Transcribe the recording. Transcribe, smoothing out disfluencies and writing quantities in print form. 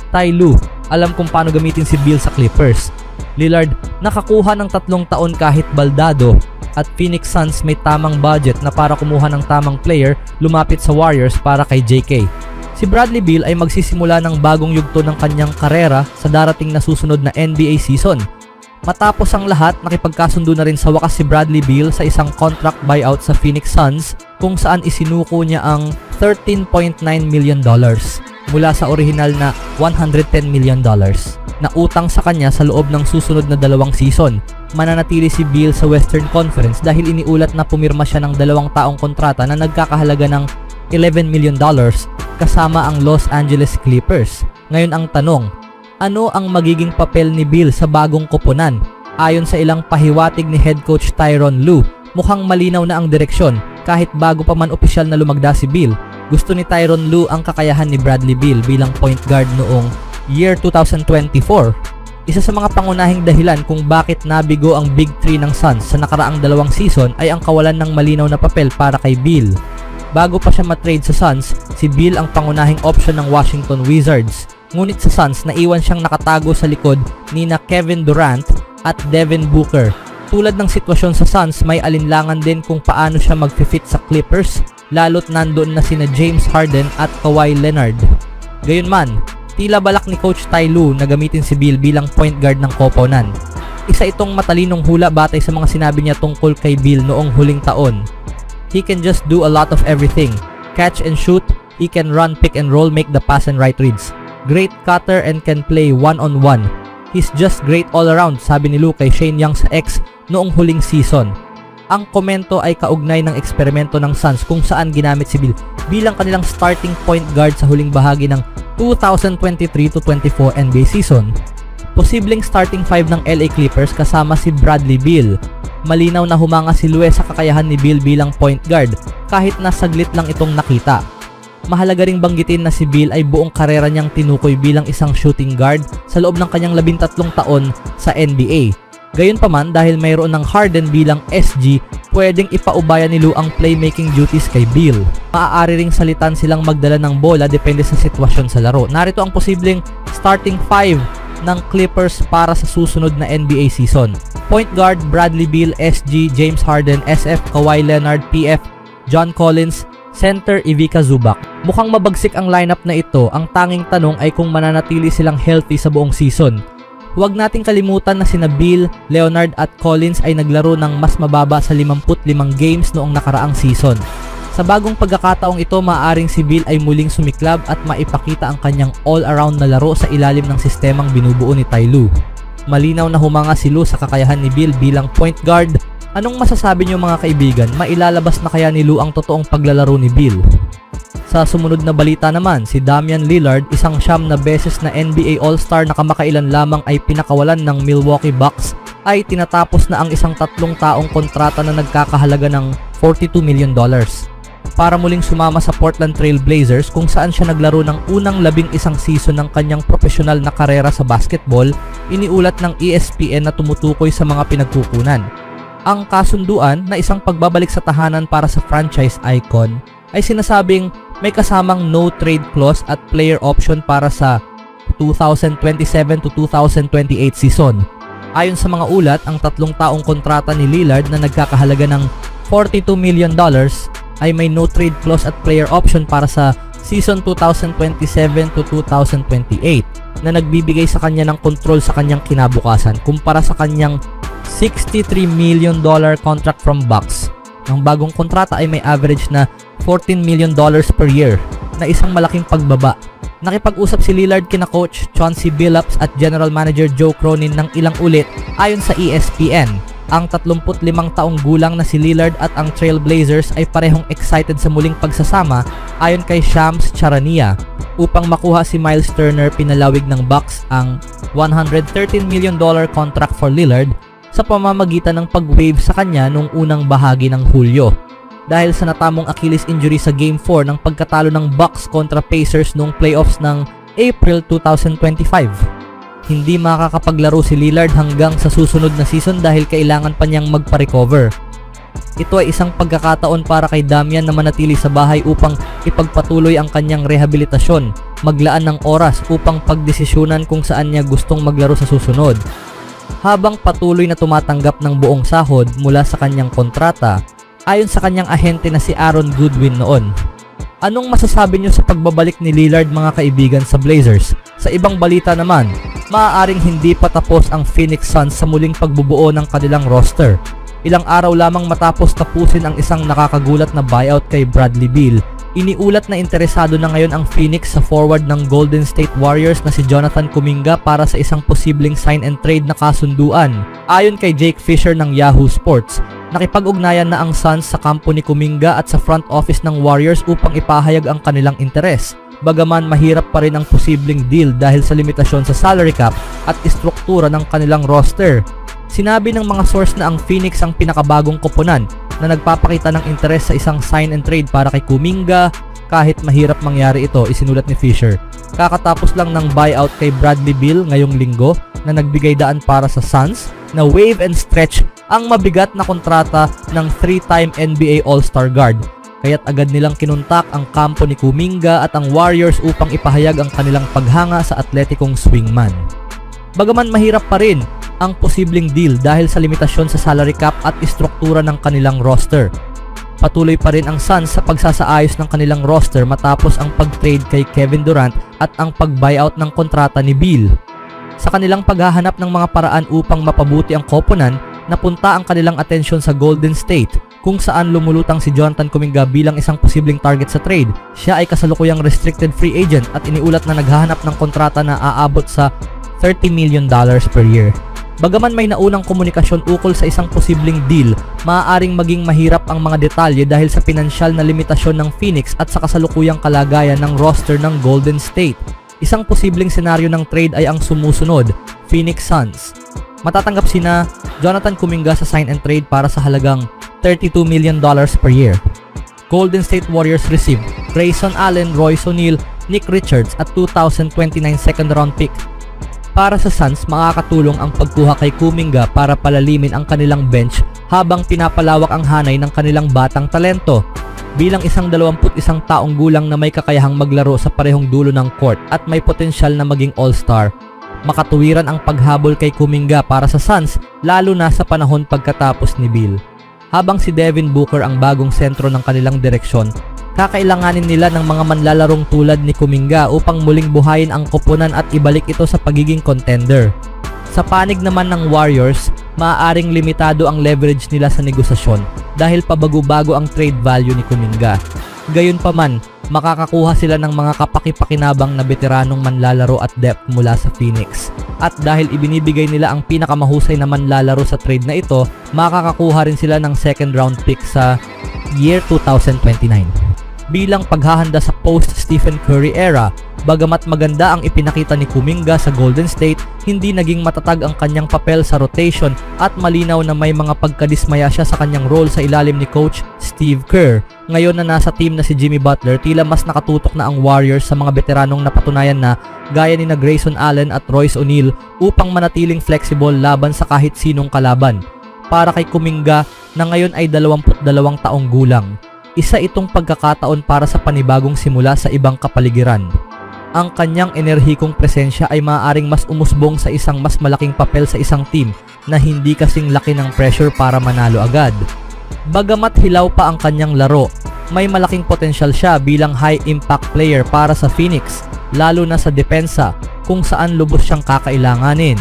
Ty Lue, alam kung paano gamitin si Beal sa Clippers. Lillard nakakuha ng 3 taon kahit baldado, at Phoenix Suns may tamang budget na para kumuha ng tamang player lumapit sa Warriors para kay JK. Si Bradley Beal ay magsisimula ng bagong yugto ng kanyang karera sa darating na susunod na NBA season. Matapos ang lahat, nakipagkasundo na rin sa wakas si Bradley Beal sa isang contract buyout sa Phoenix Suns kung saan isinuko niya ang $13.9 million mula sa orihinal na $110 million na utang sa kanya sa loob ng susunod na 2 season. Mananatili si Beal sa Western Conference dahil iniulat na pumirma siya ng 2 taong kontrata na nagkakahalaga ng $11 million kasama ang Los Angeles Clippers. Ngayon ang tanong, ano ang magiging papel ni Beal sa bagong koponan? Ayon sa ilang pahiwatig ni head coach Tyronn Lue, mukhang malinaw na ang direksyon kahit bago pa man opisyal na lumagda si Beal. Gusto ni Tyronn Lue ang kakayahan ni Bradley Beal bilang point guard noong year 2024. Isa sa mga pangunahing dahilan kung bakit nabigo ang Big 3 ng Suns sa nakaraang 2 season ay ang kawalan ng malinaw na papel para kay Beal. Bago pa siya matrade sa Suns, si Beal ang pangunahing option ng Washington Wizards. Ngunit sa Suns, naiwan siyang nakatago sa likod ni Kevin Durant at Devin Booker. Tulad ng sitwasyon sa Suns, may alinlangan din kung paano siya mag-fit sa Clippers, lalo't nandoon na sina James Harden at Kawhi Leonard. Gayunman, tila balak ni Coach Ty Lue na gamitin si Beal bilang point guard ng koponan. Isa itong matalinong hula batay sa mga sinabi niya tungkol kay Beal noong huling taon. He can just do a lot of everything. Catch and shoot, he can run, pick and roll, make the pass and right reads. Great cutter and can play one-on-one. He's just great all around, sabi ni Lue kay Shane Young sa X noong huling season. Ang komento ay kaugnay ng eksperimento ng Suns kung saan ginamit si Beal bilang kanilang starting point guard sa huling bahagi ng 2023-24 NBA season. Posibleng starting 5 ng LA Clippers kasama si Bradley Beal. Malinaw na humanga si Lue sa kakayahan ni Beal bilang point guard kahit na saglit lang itong nakita. Mahalaga ring banggitin na si Beal ay buong karera niyang tinukoy bilang isang shooting guard sa loob ng kanyang 13 taon sa NBA. Gayunpaman, dahil mayroon ng Harden bilang SG, pwedeng ipaubaya ni Lue ang playmaking duties kay Beal. Maaari ring salitan silang magdala ng bola depende sa sitwasyon sa laro. Narito ang posibleng starting 5 ng Clippers para sa susunod na NBA season. Point guard Bradley Beal, SG, James Harden, SF, Kawhi Leonard, PF, John Collins, center Ivica Zubac. Mukhang mabagsik ang lineup na ito. Ang tanging tanong ay kung mananatili silang healthy sa buong season. Huwag nating kalimutan na sina Beal, Leonard at Collins ay naglaro ng mas mababa sa 55 games noong nakaraang season. Sa bagong pagkakataong ito, maaaring si Beal ay muling sumiklab at maipakita ang kanyang all-around na laro sa ilalim ng sistemang binubuo ni Ty Lue. Malinaw na humanga si Lue sa kakayahan ni Beal bilang point guard. Anong masasabi niyo mga kaibigan? Mailalabas na kaya ni Lue ang totoong paglalaro ni Beal? Sa sumunod na balita naman, si Damian Lillard, isang 9 na beses na NBA All-Star na kamakailan lamang ay pinakawalan ng Milwaukee Bucks, ay tinatapos na ang isang 3 taong kontrata na nagkakahalaga ng $42 million. Para muling sumama sa Portland Trail Blazers kung saan siya naglaro ng unang 11 season ng kanyang profesional na karera sa basketball, iniulat ng ESPN na tumutukoy sa mga pinagkukunan. Ang kasunduan na isang pagbabalik sa tahanan para sa franchise icon ay sinasabing may kasamang no trade clause at player option para sa 2027 to 2028 season. Ayon sa mga ulat, ang 3 taong kontrata ni Lillard na nagkakahalaga ng $42 million ay may no trade clause at player option para sa season 2027 to 2028 na nagbibigay sa kanya ng control sa kanyang kinabukasan kumpara sa kanyang $63 million contract from Bucks. Ang bagong kontrata ay may average na $14 million per year na isang malaking pagbaba. Nakipag-usap si Lillard kina Coach Chauncey Billups at General Manager Joe Cronin ng ilang ulit ayon sa ESPN. Ang 35 taong gulang na si Lillard at ang Trail Blazers ay parehong excited sa muling pagsasama ayon kay Shams Charania. Upang makuha si Miles Turner, pinalawig ng Bucks ang $113 million contract for Lillard sa pamamagitan ng pag-waive sa kanya noong unang bahagi ng Hulyo. Dahil sa natamong Achilles injury sa Game 4 ng pagkatalo ng Bucks kontra Pacers noong playoffs ng April 2025. Hindi makakapaglaro si Lillard hanggang sa susunod na season dahil kailangan pa niyang magpa-recover. ito ay isang pagkakataon para kay Damian na manatili sa bahay upang ipagpatuloy ang kanyang rehabilitasyon, maglaan ng oras upang pagdesisyonan kung saan niya gustong maglaro sa susunod. Habang patuloy na tumatanggap ng buong sahod mula sa kanyang kontrata, ayon sa kanyang ahente na si Aaron Goodwin noon. Anong masasabi niyo sa pagbabalik ni Lillard mga kaibigan sa Blazers? Sa ibang balita naman, maaaring hindi pa tapos ang Phoenix Suns sa muling pagbubuo ng kanilang roster. Ilang araw lamang matapos tapusin ang isang nakakagulat na buyout kay Bradley Beal, iniulat na interesado na ngayon ang Phoenix sa forward ng Golden State Warriors na si Jonathan Kuminga para sa isang posibleng sign and trade na kasunduan. Ayon kay Jake Fisher ng Yahoo Sports, nakipag-ugnayan na ang Suns sa kampo ni Kuminga at sa front office ng Warriors upang ipahayag ang kanilang interes. Bagaman mahirap pa rin ang posibleng deal dahil sa limitasyon sa salary cap at istruktura ng kanilang roster. Sinabi ng mga source na ang Phoenix ang pinakabagong koponan na nagpapakita ng interes sa isang sign and trade para kay Kuminga kahit mahirap mangyari ito, isinulat ni Fisher. Kakatapos lang ng buyout kay Bradley Beal ngayong linggo na nagbigay daan para sa Suns na waive and stretch ang mabigat na kontrata ng 3-time NBA All-Star guard. Kaya't agad nilang kinuntak ang kampo ni Kuminga at ang Warriors upang ipahayag ang kanilang paghanga sa atletikong swingman. Bagaman mahirap pa rin ang posibleng deal dahil sa limitasyon sa salary cap at istruktura ng kanilang roster, patuloy pa rin ang Suns sa pagsasaayos ng kanilang roster matapos ang pag-trade kay Kevin Durant at ang pag-buyout ng kontrata ni Beal. Sa kanilang paghahanap ng mga paraan upang mapabuti ang koponan, napunta ang kanilang atensyon sa Golden State, kung saan lumulutang si Jonathan Kuminga bilang isang posibleng target sa trade. Siya ay kasalukuyang restricted free agent at iniulat na naghahanap ng kontrata na aabot sa $30 million per year. Bagaman may naunang komunikasyon ukol sa isang posibleng deal, maaaring maging mahirap ang mga detalye dahil sa pinansyal na limitasyon ng Phoenix at sa kasalukuyang kalagayan ng roster ng Golden State. Isang posibleng senaryo ng trade ay ang sumusunod: Phoenix Suns matatanggap sina Jonathan Kuminga sa sign and trade para sa halagang $32 million per year. Golden State Warriors receive Grayson Allen, Royce O'Neal, Nick Richards at 2029 second round pick. Para sa Suns, makakatulong ang pagkuha kay Kuminga para palalimin ang kanilang bench habang pinapalawak ang hanay ng kanilang batang talento. Bilang isang 21 taong gulang na may kakayahang maglaro sa parehong dulo ng court at may potensyal na maging all-star, makatuwiran ang paghabol kay Kuminga para sa Suns, lalo na sa panahon pagkatapos ni Beal. Habang si Devin Booker ang bagong sentro ng kanilang direksyon, kakailanganin nila ng mga manlalarong tulad ni Kuminga upang muling buhayin ang koponan at ibalik ito sa pagiging contender. Sa panig naman ng Warriors, maaaring limitado ang leverage nila sa negosasyon dahil pabago-bago ang trade value ni Kuminga. Gayunpaman, makakakuha sila ng mga kapaki-pakinabang na veteranong manlalaro at depth mula sa Phoenix. At dahil ibinibigay nila ang pinakamahusay na manlalaro sa trade na ito, makakakuha rin sila ng second round pick sa year 2029. Bilang paghahanda sa post-Stephen Curry era, bagamat maganda ang ipinakita ni Kuminga sa Golden State, hindi naging matatag ang kanyang papel sa rotation at malinaw na may mga pagkadismaya siya sa kanyang role sa ilalim ni Coach Steve Kerr. Ngayon na nasa team na si Jimmy Butler, tila mas nakatutok na ang Warriors sa mga veteranong napatunayan na gaya ni Grayson Allen at Royce O'Neal upang manatiling flexible laban sa kahit sinong kalaban. Para kay Kuminga na ngayon ay 22 taong gulang, isa itong pagkakataon para sa panibagong simula sa ibang kapaligiran. Ang kanyang enerhikong presensya ay maaaring mas umusbong sa isang mas malaking papel sa isang team na hindi kasing laki ng pressure para manalo agad. Bagamat hilaw pa ang kanyang laro, may malaking potensyal siya bilang high-impact player para sa Phoenix, lalo na sa depensa kung saan lubos siyang kakailanganin.